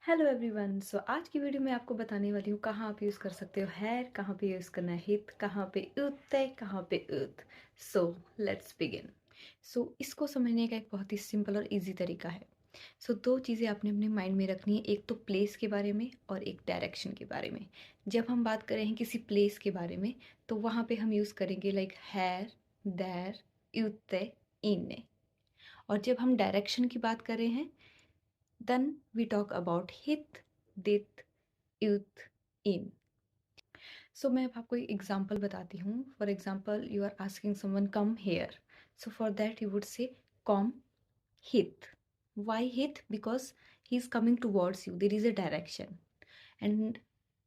Hello everyone. सो आज की video में आपको बताने वाली हूँ कहाँ आप यूज़ कर सकते हो हैर, कहाँ पे यूज़ करना है हित, कहाँ पे उत, कहाँ पे उत। So let's begin. सो इसको समझने का एक बहुत ही सिंपल और इजी तरीका है। सो दो चीज़ें आपने अपने माइंड में रखनी है, एक तो प्लेस के बारे में और एक डायरेक्शन के बारे में। जब हम बात कर रहे हैं किसी प्लेस के बारे में तो वहाँ पे हम यूज़ करेंगे लाइक हैर, देर, उत, इन। और जब हम डायरेक्शन की बात कर रहे हैं then we talk about hit, dit, youth, in. So मैं अब आपको एक एग्जांपल बताती हूँ. For example you are asking someone come here, so for that you would say come hit. Why hit? Because he is coming towards you, there is a direction. And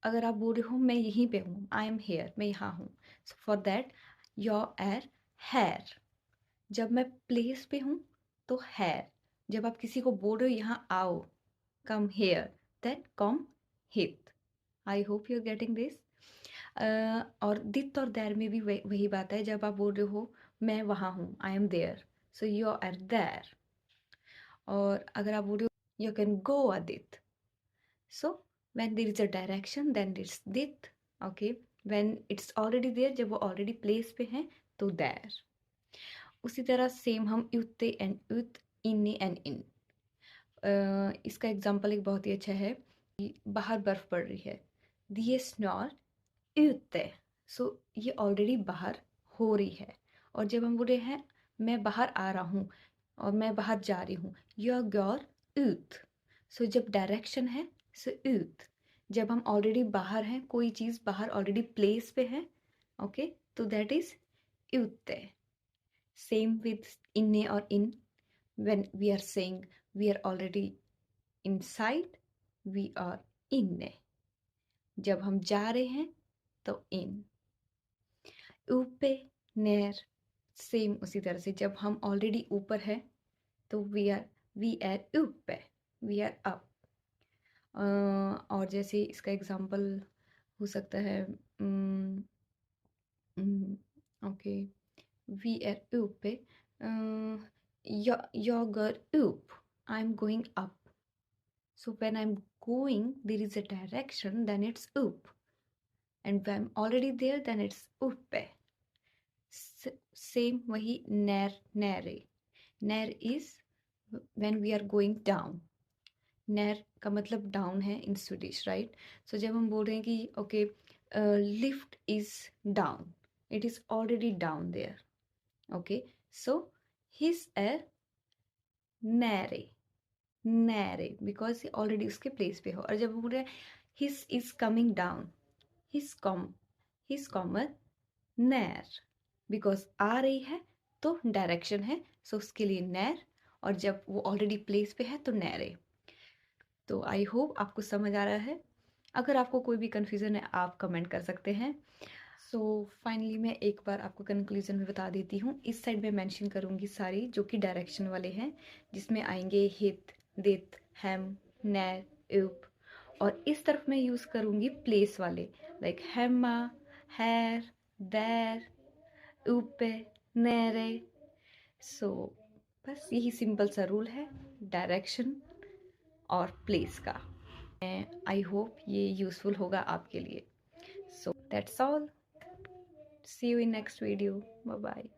अगर आप बोल रहे हो मैं यहीं पे हूँ, आई एम हेयर, मैं यहाँ हूँ, सो फॉर दैट योर एर हैर. जब मैं प्लेस पे हूँ तो हैर. जब आप किसी को बोल रहे हो यहाँ आओ, come here, then come hit. I hope you're getting this. और दित और देर में भी वही बात है. जब आप बोल रहे हो मैं वहाँ हूँ, I am there, so you are there. और अगर आप बोल रहे हो यू कैन गो अदित, so when there is a direction then it's dit. Okay, when it's already there, जब वो ऑलरेडी प्लेस पे हैं तो देयर. उसी तरह सेम हम युत्ते एंड युत, इन्ने एंड इन. इसका एग्जाम्पल एक बहुत ही अच्छा है कि बाहर बर्फ पड़ रही है, दिए स्नॉर ute. सो ये ऑलरेडी बाहर हो रही है. और जब हम बोल रहे हैं मैं बाहर आ रहा हूँ और मैं बाहर जा रही हूँ, यू आर गॉर यूथ. सो जब डायरेक्शन है सो यूथ. जब हम ऑलरेडी बाहर हैं, कोई चीज़ बाहर ऑलरेडी प्लेस पे है, ओके, तो that is youth. Same with इन्ने और इन. when we are saying we are already inside, we are in. जब हम जा रहे हैं तो in. ऊपे, नेर, सेम उसी तरह से जब हम ऑलरेडी ऊपर है तो वी आर ऊपर, वी आर अप. और जैसे इसका एग्जांपल हो सकता है ओके, वी आर ऊपर, योर ऊप, I am going up. So when I'm going, there is a direction, then it's up. And when I'm already there, then it's uppe. Same wahi ner, nere. Ner is when we are going down. Ner का मतलब down है in Swedish, right? So जब हम बोल रहे हैं कि okay, lift is down, it is already down there. Okay, so he's a nere. नैरे बिकॉज ऑलरेडी उसके प्लेस पे हो. और जब बोल रहे हैं his is coming down, his comer नैर, बिकॉज आ रही है तो डायरेक्शन है, सो उसके लिए नैर. और जब वो ऑलरेडी प्लेस पे है तो नैरे. तो आई होप आपको समझ आ रहा है. अगर आपको कोई भी कन्फ्यूज़न है आप कमेंट कर सकते हैं. सो फाइनली मैं एक बार आपको कंक्लूजन में बता देती हूँ. इस साइड में मेंशन करूँगी सारी जो कि डायरेक्शन वाले हैं, जिसमें आएंगे हित, दित, हैम, नैर, ऊप. और इस तरफ मैं यूज़ करूँगी प्लेस वाले लाइक हैमा, हैर, देर, ऊपे, नेरे. सो बस यही सिंपल सा रूल है डायरेक्शन और प्लेस का. आई होप ये यूज़फुल होगा आपके लिए. So that's all. See you in next video. Bye bye.